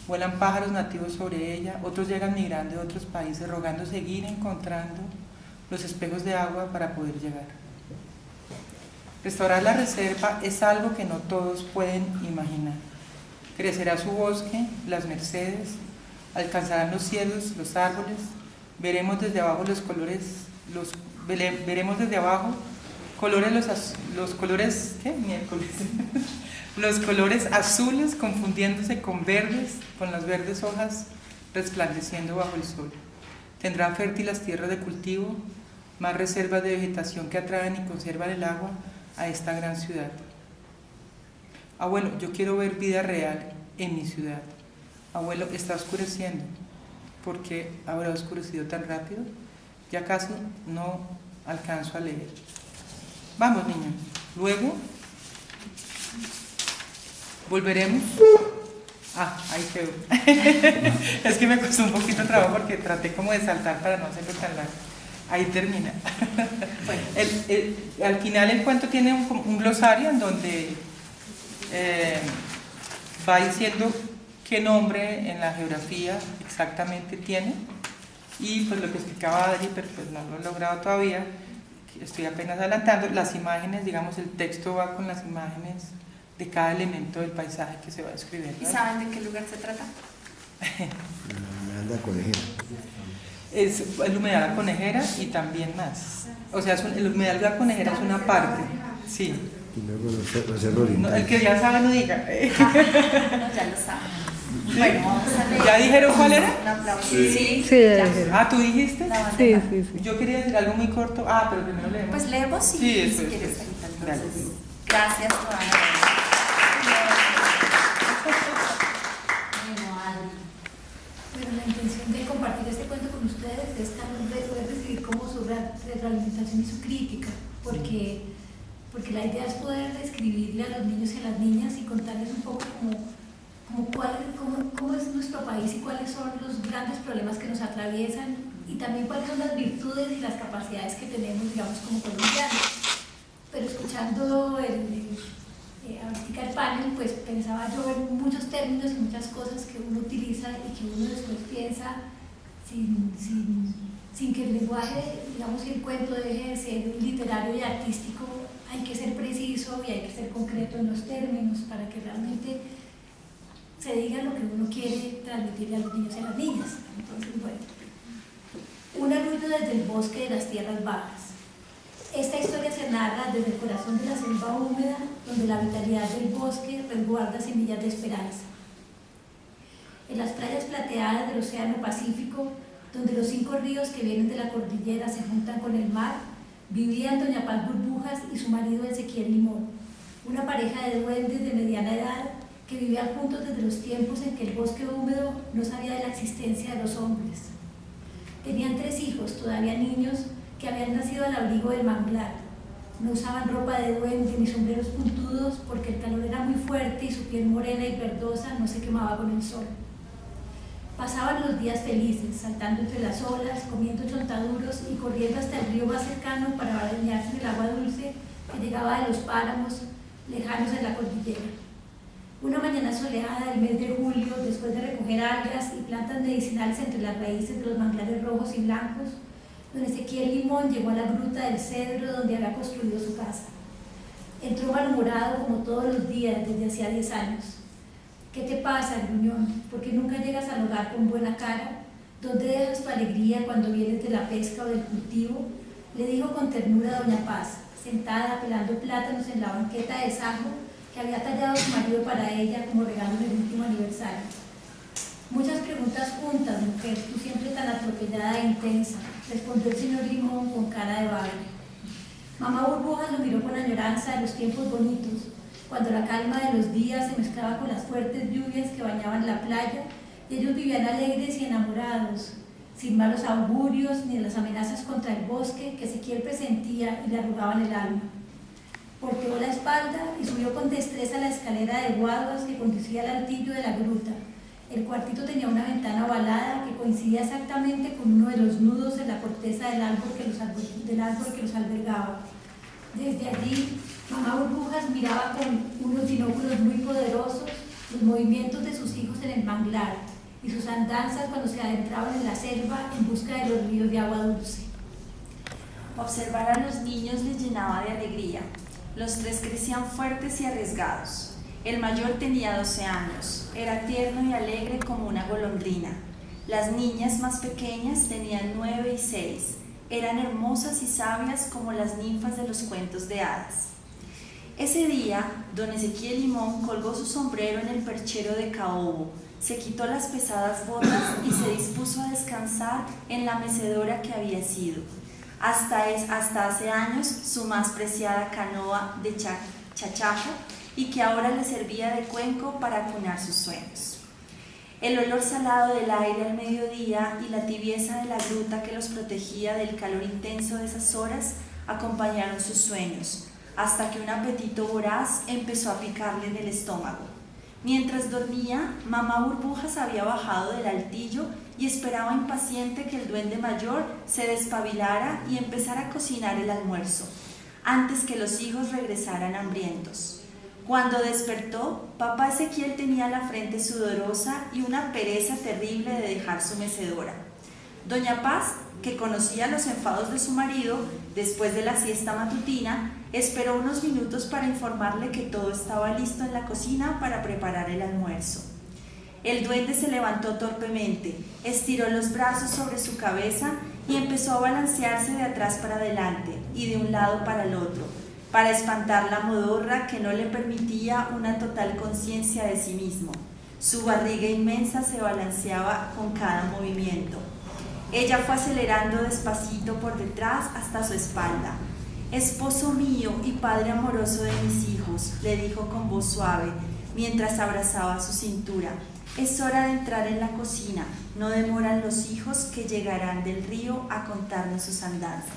Vuelan pájaros nativos sobre ella, otros llegan migrando de otros países rogando seguir encontrando los espejos de agua para poder llegar. Restaurar la reserva es algo que no todos pueden imaginar. Crecerá su bosque, las Mercedes, alcanzarán los cielos, los árboles, veremos desde abajo los colores, veremos desde abajo los colores, ¿qué? Miércoles. Los colores azules confundiéndose con verdes, con las verdes hojas resplandeciendo bajo el sol. Tendrán fértiles tierras de cultivo, más reservas de vegetación que atraen y conservan el agua a esta gran ciudad. Abuelo, yo quiero ver vida real en mi ciudad. Abuelo, está oscureciendo. ¿Por qué habrá oscurecido tan rápido? Ya casi no alcanzo a leer. Vamos, niños. Luego volveremos. Ahí quedó. Es que me costó un poquito de trabajo porque traté como de saltar para no hacerlo tan largo. Ahí termina. Bueno, al final el cuento tiene un glosario en donde va diciendo qué nombre en la geografía exactamente tiene, y pues lo que explicaba Adri, pero pues no lo he logrado todavía, estoy apenas adelantando, las imágenes, digamos, el texto va con las imágenes de cada elemento del paisaje que se va a describir, ¿no?
¿Y saben de qué lugar se trata?
La humedal conejera.
Es el humedal La Conejera y también más. O sea, el humedal La Conejera es una parte, sí.
Y luego los cerros
No, el
orientales.
que ya sabe no diga.
No, ya lo saben. Bueno, vamos a leer.
¿Ya dijeron cuál era?
Un aplauso. Sí,
Sí, ya
ya.
dijeron.
Ah, ¿tú dijiste?
La
Sí,
bandera.
sí, sí.
Yo quería decir algo muy corto. Pero primero leemos.
Pues leemos
Sí,
y
eso,
si
eso,
quieres
eso.
ahorita,
Dale.
entonces. Gracias, Joana. Bueno, Adri.
Bueno, la intención de compartir este cuento con ustedes es también de poder describir como su retroalimentación y su crítica, porque la idea es poder describirle a los niños y a las niñas y contarles un poco cómo es nuestro país y cuáles son los grandes problemas que nos atraviesan, y también cuáles son las virtudes y las capacidades que tenemos, digamos, como colombianos. Pero escuchando ahorita el panel, pues pensaba yo en muchos términos y muchas cosas que uno utiliza y que uno después piensa sin que el lenguaje, digamos, que el cuento deje de ser literario y artístico. Hay que ser preciso y hay que ser concreto en los términos para que realmente se diga lo que uno quiere transmitirle a los niños y a las niñas. Entonces, bueno, un arrullo desde el bosque de las tierras bajas. Esta historia se narra desde el corazón de la selva húmeda, donde la vitalidad del bosque resguarda semillas de esperanza. En las playas plateadas del Océano Pacífico, donde los 5 ríos que vienen de la cordillera se juntan con el mar, vivían doña Paz Burbujas y su marido Ezequiel Limón, una pareja de duendes de mediana edad que vivían juntos desde los tiempos en que el bosque húmedo no sabía de la existencia de los hombres. Tenían 3 hijos, todavía niños, que habían nacido al abrigo del manglar. No usaban ropa de duende ni sombreros puntudos porque el calor era muy fuerte y su piel morena y verdosa no se quemaba con el sol. Pasaban los días felices, saltando entre las olas, comiendo chontaduros y corriendo hasta el río más cercano para bañarse en el agua dulce que llegaba de los páramos lejanos de la cordillera. Una mañana soleada del mes de julio, después de recoger algas y plantas medicinales entre las raíces de los manglares rojos y blancos, don Ezequiel Limón llegó a la gruta del cedro donde había construido su casa. Entró malhumorado como todos los días desde hacía 10 años. ¿Qué te pasa, gruñón? ¿Por qué nunca llegas al hogar con buena cara? ¿Dónde dejas tu alegría cuando vienes de la pesca o del cultivo? Le dijo con ternura doña Paz, sentada pelando plátanos en la banqueta de sajo que había tallado su marido para ella como regalo del último aniversario. Muchas preguntas juntas, mujer, tú siempre tan atropellada e intensa, respondió el señor Limón con cara de baile. Mamá Burbujas lo miró con añoranza de los tiempos bonitos, cuando la calma de los días se mezclaba con las fuertes lluvias que bañaban la playa y ellos vivían alegres y enamorados, sin malos augurios ni de las amenazas contra el bosque que Ezequiel presentía y le arrugaban el alma. Volteó la espalda y subió con destreza la escalera de guaduas que conducía al altillo de la gruta. El cuartito tenía una ventana ovalada que coincidía exactamente con uno de los nudos en la corteza del árbol que los albergaba. Desde allí, mamá Burbujas miraba con unos binóculos muy poderosos los movimientos de sus hijos en el manglar y sus andanzas cuando se adentraban en la selva en busca de los ríos de agua dulce.
Observar a los niños les llenaba de alegría. Los 3 crecían fuertes y arriesgados. El mayor tenía 12 años, era tierno y alegre como una golondrina. Las niñas más pequeñas tenían 9 y 6. Eran hermosas y sabias como las ninfas de los cuentos de hadas. Ese día, don Ezequiel Limón colgó su sombrero en el perchero de caobo, se quitó las pesadas botas y se dispuso a descansar en la mecedora que había sido, hasta hace años, su más preciada canoa de chachapo y que ahora le servía de cuenco para acunar sus sueños. El olor salado del aire al mediodía y la tibieza de la gruta que los protegía del calor intenso de esas horas acompañaron sus sueños, hasta que un apetito voraz empezó a picarle en el estómago. Mientras dormía, mamá Burbujas había bajado del altillo y esperaba impaciente que el duende mayor se despabilara y empezara a cocinar el almuerzo, antes que los hijos regresaran hambrientos. Cuando despertó, papá Ezequiel tenía la frente sudorosa y una pereza terrible de dejar su mecedora. Doña Paz, que conocía los enfados de su marido, después de la siesta matutina, esperó unos minutos para informarle que todo estaba listo en la cocina para preparar el almuerzo. El duende se levantó torpemente, estiró los brazos sobre su cabeza y empezó a balancearse de atrás para adelante y de un lado para el otro, para espantar la modorra que no le permitía una total conciencia de sí mismo. Su barriga inmensa se balanceaba con cada movimiento. Ella fue acelerando despacito por detrás hasta su espalda. «Esposo mío y padre amoroso de mis hijos», le dijo con voz suave, mientras abrazaba su cintura, «es hora de entrar en la cocina. No demoran los hijos que llegarán del río a contarnos sus andanzas».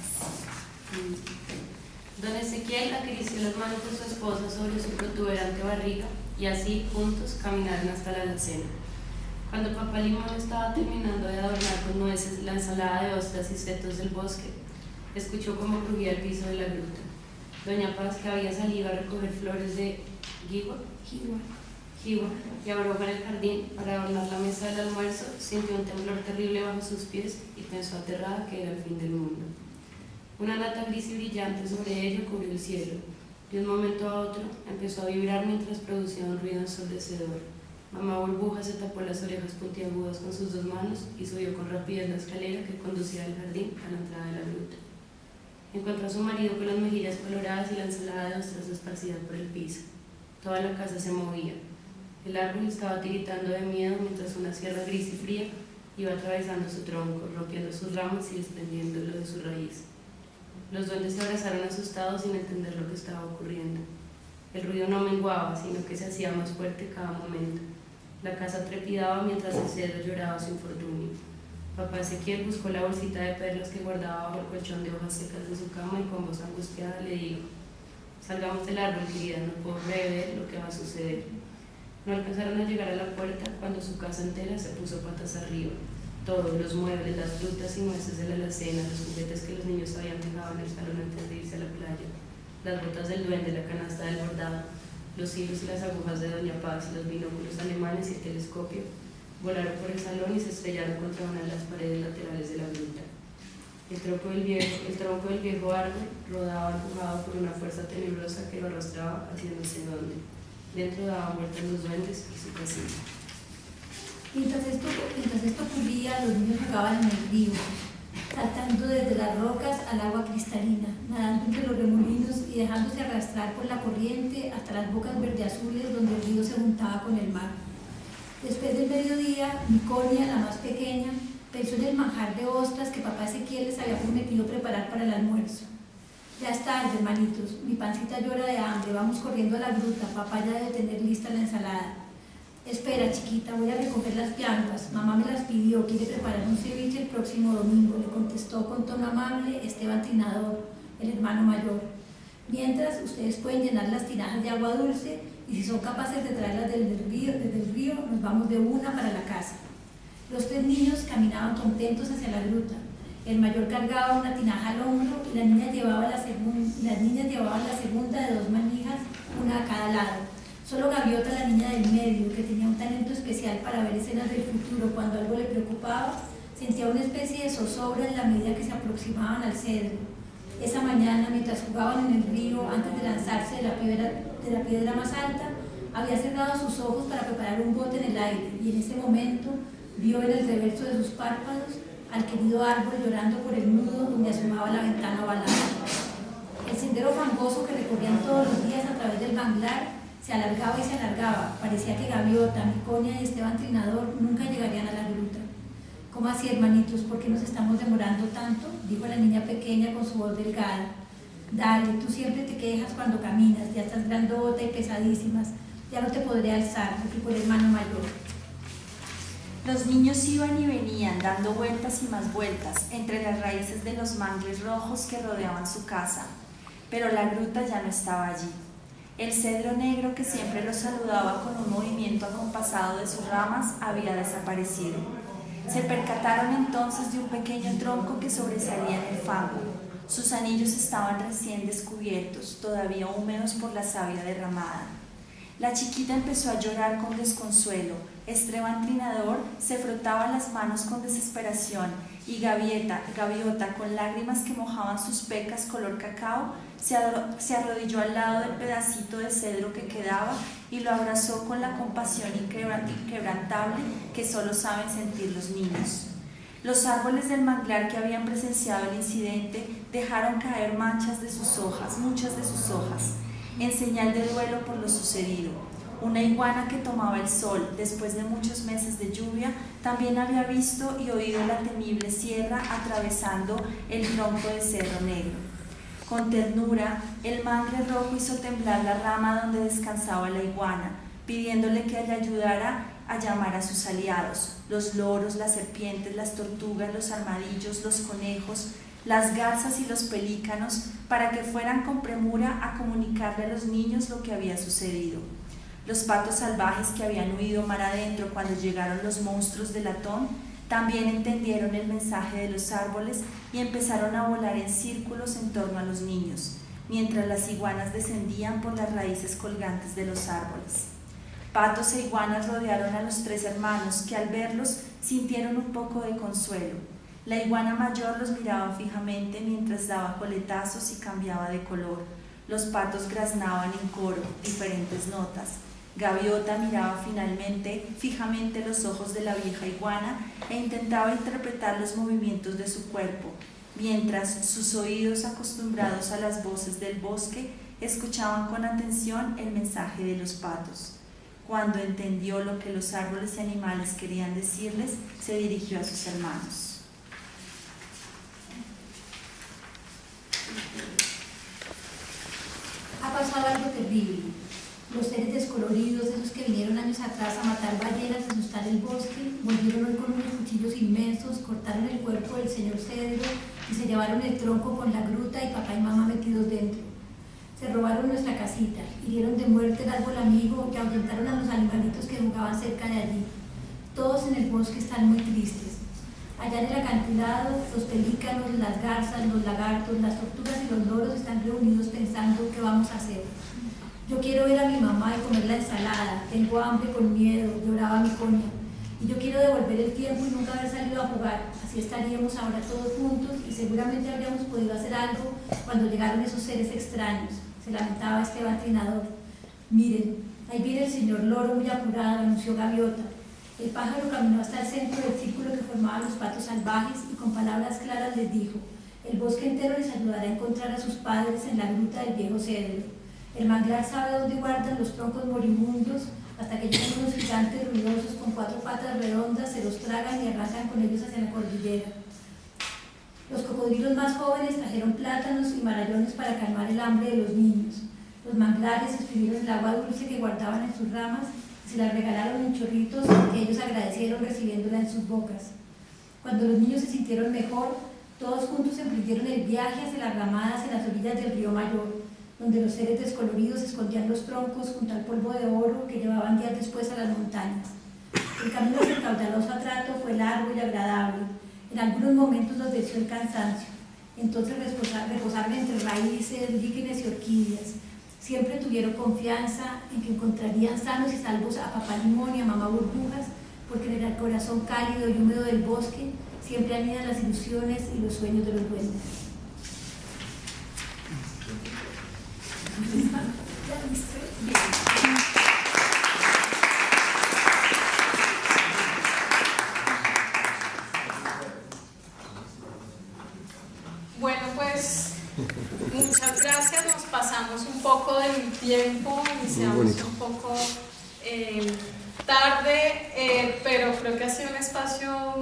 Don Ezequiel acarició las manos de su esposa sobre su protuberante barriga y así, juntos, caminaron hasta la alacena. Cuando papá Limón estaba terminando de adornar con nueces la ensalada de ostras y setos del bosque, escuchó cómo crujía el piso de la gruta. Doña Paz, que había salido a recoger flores de jiwa y abrió para el jardín para adornar la mesa del almuerzo, sintió un temblor terrible bajo sus pies y pensó aterrada que era el fin del mundo. Una nata gris y brillante sobre ella cubrió el cielo. De un momento a otro empezó a vibrar mientras producía un ruido ensordecedor. Mamá Burbuja se tapó las orejas puntiagudas con sus 2 manos y subió con rapidez la escalera que conducía del jardín a la entrada de la gruta. Encontró a su marido con las mejillas coloradas y la ensalada de ostras esparcida por el piso. Toda la casa se movía. El árbol estaba tiritando de miedo mientras una sierra gris y fría iba atravesando su tronco, rompiendo sus ramas y desprendiéndolo de su raíz. Los duendes se abrazaron asustados sin entender lo que estaba ocurriendo. El ruido no menguaba, sino que se hacía más fuerte cada momento. La casa trepidaba mientras el cedro lloraba su infortunio. Papá Ezequiel buscó la bolsita de perlas que guardaba bajo el colchón de hojas secas de su cama y con voz angustiada le dijo: «Salgamos del árbol, querida, no puedo prever lo que va a suceder». No alcanzaron a llegar a la puerta cuando su casa entera se puso patas arriba. Todos los muebles, las frutas y nueces de la alacena, los juguetes que los niños habían dejado en el salón antes de irse a la playa, las botas del duende, la canasta del bordado, los hilos y las agujas de Doña Paz, los binóculos alemanes y el telescopio, volaron por el salón y se estrellaron contra una de las paredes laterales de la gruta. El tronco del viejo árbol rodaba empujado por una fuerza tenebrosa que lo arrastraba hacia no sé dónde. Dentro daban vueltas los duendes y su casita.
Mientras esto ocurría, los niños jugaban en el río, saltando desde las rocas al agua cristalina, nadando entre los remolinos y dejándose arrastrar por la corriente hasta las bocas verdeazules donde el río se juntaba con el mar. Después del mediodía, Miconia, la más pequeña, pensó en el manjar de ostras que papá Ezequiel les había prometido preparar para el almuerzo. «Ya es tarde, hermanitos, mi pancita llora de hambre, vamos corriendo a la gruta, papá ya debe tener lista la ensalada». «Espera, chiquita, voy a recoger las piangas, mamá me las pidió, quiere preparar un ceviche el próximo domingo», le contestó con tono amable Esteban Trinador, el hermano mayor. «Mientras, ustedes pueden llenar las tinajas de agua dulce y si son capaces de traerlas desde el río, nos vamos de una para la casa». Los 3 niños caminaban contentos hacia la gruta. El mayor cargaba una tinaja al hombro y las niñas llevaban la segunda de 2 manijas, una a cada lado. Solo Gaviota, la niña del medio, que tenía un talento especial para ver escenas del futuro cuando algo le preocupaba, sentía una especie de zozobra en la medida que se aproximaban al cedro. Esa mañana, mientras jugaban en el río, antes de lanzarse de la piedra más alta, había cerrado sus ojos para preparar un bote en el aire y en ese momento Vio en el reverso de sus párpados al querido árbol llorando por el nudo donde asomaba la ventana ovalada. El sendero fangoso que recorrían todos los días a través del manglar se alargaba y se alargaba. Parecía que Gaviota, Miconia y Esteban Trinador nunca llegarían a la gruta. ¿Cómo así, hermanitos? ¿Por qué nos estamos demorando tanto?, dijo la niña pequeña con su voz delgada. Dale, tú siempre te quejas cuando caminas, ya estás grandota y pesadísimas, ya no te podré alzar, replicó el hermano mayor.
Los niños iban y venían, dando vueltas y más vueltas, entre las raíces de los mangles rojos que rodeaban su casa, pero la gruta ya no estaba allí. El cedro negro que siempre los saludaba con un movimiento acompasado de sus ramas había desaparecido. Se percataron entonces de un pequeño tronco que sobresalía en el fango. Sus anillos estaban recién descubiertos, todavía húmedos por la savia derramada. La chiquita empezó a llorar con desconsuelo. Esteban Trinador se frotaba las manos con desesperación y Gaviota, con lágrimas que mojaban sus pecas color cacao, se arrodilló al lado del pedacito de cedro que quedaba y lo abrazó con la compasión inquebrantable que solo saben sentir los niños. Los árboles del manglar que habían presenciado el incidente dejaron caer muchas de sus hojas, en señal de duelo por lo sucedido. Una iguana que tomaba el sol después de muchos meses de lluvia también había visto y oído la temible sierra atravesando el tronco de cedro negro. Con ternura, el mangle rojo hizo temblar la rama donde descansaba la iguana, pidiéndole que le ayudara a llamar a sus aliados, los loros, las serpientes, las tortugas, los armadillos, los conejos, las garzas y los pelícanos, para que fueran con premura a comunicarle a los niños lo que había sucedido. Los patos salvajes que habían huido mar adentro cuando llegaron los monstruos de latón también entendieron el mensaje de los árboles y empezaron a volar en círculos en torno a los niños, mientras las iguanas descendían por las raíces colgantes de los árboles. Patos e iguanas rodearon a los tres hermanos, que al verlos sintieron un poco de consuelo. La iguana mayor los miraba fijamente mientras daba coletazos y cambiaba de color. Los patos graznaban en coro diferentes notas. Gaviota miraba fijamente los ojos de la vieja iguana e intentaba interpretar los movimientos de su cuerpo, mientras sus oídos, acostumbrados a las voces del bosque, escuchaban con atención el mensaje de los patos. Cuando entendió lo que los árboles y animales querían decirles, se dirigió a sus hermanos.
Ha pasado algo terrible. Los seres descoloridos, esos que vinieron años atrás a matar ballenas y asustar el bosque, volvieron hoy con unos cuchillos inmensos, cortaron el cuerpo del señor Cedro y se llevaron el tronco con la gruta y papá y mamá metidos dentro. Se robaron nuestra casita, hirieron de muerte el árbol amigo y ahuyentaron a los animalitos que jugaban cerca de allí. Todos en el bosque están muy tristes. Allá en el acantilado, los pelícanos, las garzas, los lagartos, las tortugas y los loros están reunidos pensando qué vamos a hacer. Yo quiero ver a mi mamá y comer la ensalada, tengo hambre con miedo, lloraba Miconia. Y yo quiero devolver el tiempo y nunca haber salido a jugar, así estaríamos ahora todos juntos y seguramente habríamos podido hacer algo cuando llegaron esos seres extraños, se lamentaba Esteban Trinador. Miren, ahí viene el señor Loro muy apurado, anunció Gaviota. El pájaro caminó hasta el centro del círculo que formaban los patos salvajes y con palabras claras les dijo: el bosque entero les ayudará a encontrar a sus padres en la gruta del viejo cedro. El manglar sabe dónde guardan los troncos moribundos hasta que llegan unos gigantes ruidosos con 4 patas redondas, se los tragan y arrancan con ellos hacia la cordillera. Los cocodrilos más jóvenes trajeron plátanos y marallones para calmar el hambre de los niños. Los manglares exprimieron el agua dulce que guardaban en sus ramas y se la regalaron en chorritos que ellos agradecieron recibiéndola en sus bocas. Cuando los niños se sintieron mejor, todos juntos emprendieron el viaje hacia las ramadas en las orillas del río Mayor, donde los seres descoloridos escondían los troncos junto al polvo de oro que llevaban días después a las montañas. El camino hacia el caudaloso atrato fue largo y agradable. En algunos momentos los venció el cansancio. Entonces reposaron entre raíces, líquenes y orquídeas. Siempre tuvieron confianza en que encontrarían sanos y salvos a papá Limón y a mamá Burbujas, porque en el corazón cálido y húmedo del bosque siempre anidan las ilusiones y los sueños de los duendes.
pues muchas gracias, nos pasamos un poco del tiempo, iniciamos un poco tarde, pero creo que ha sido un espacio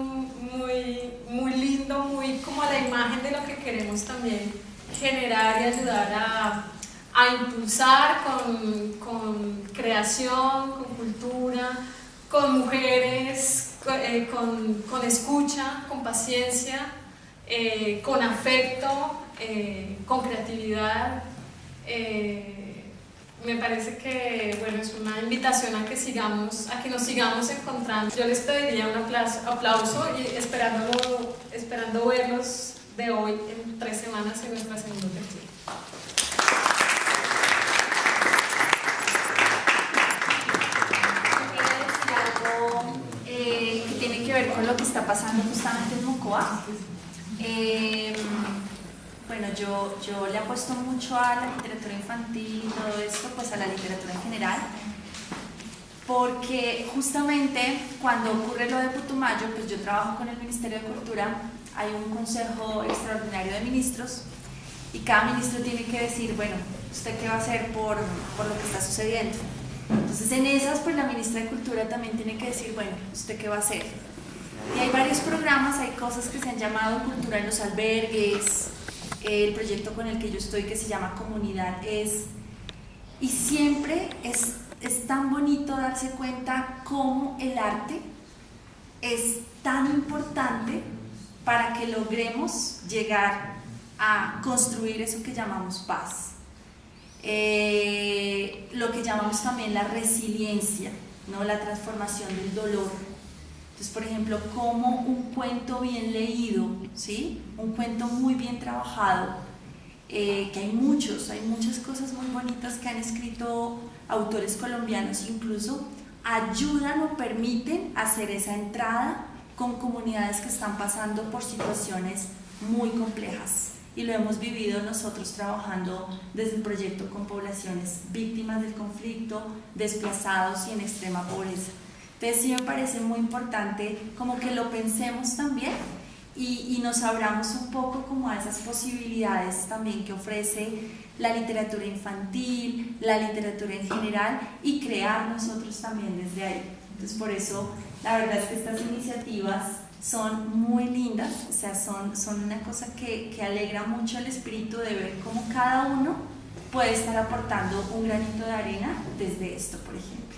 muy lindo, muy como la imagen de lo que queremos también generar y ayudar a impulsar con creación, con cultura, con mujeres, con escucha, con paciencia, con afecto, con creatividad. Me parece que bueno, es una invitación a que nos sigamos encontrando. Yo les pediría un aplauso y esperando verlos de hoy en 3 semanas en nuestra segunda tertulia.
Que tiene que ver con lo que está pasando justamente en Mocoa. Bueno, yo le apuesto mucho a la literatura infantil y todo esto, pues a la literatura en general, porque justamente cuando ocurre lo de Putumayo, pues yo trabajo con el Ministerio de Cultura, hay un consejo extraordinario de ministros y cada ministro tiene que decir, bueno, ¿usted qué va a hacer por lo que está sucediendo? Entonces en esas, pues la ministra de Cultura también tiene que decir, bueno, ¿usted qué va a hacer? Y hay varios programas, hay cosas que se han llamado cultura en los albergues, el proyecto con el que yo estoy que se llama Comunidad Es, y siempre es tan bonito darse cuenta cómo el arte es tan importante para que logremos llegar a construir eso que llamamos paz. Lo que llamamos también la resiliencia, ¿no? La transformación del dolor. Entonces, por ejemplo, como un cuento bien leído, ¿sí? Un cuento muy bien trabajado, que hay muchas cosas muy bonitas que han escrito autores colombianos, incluso ayudan o permiten hacer esa entrada con comunidades que están pasando por situaciones muy complejas. Y lo hemos vivido nosotros trabajando desde el proyecto con poblaciones víctimas del conflicto, desplazados y en extrema pobreza. Entonces sí me parece muy importante como que lo pensemos también y nos abramos un poco como a esas posibilidades también que ofrece la literatura infantil, la literatura en general y crear nosotros también desde ahí. Entonces por eso la verdad es que estas iniciativas son muy lindas, o sea, son una cosa que alegra mucho el espíritu de ver cómo cada uno puede estar aportando un granito de arena desde esto, por ejemplo.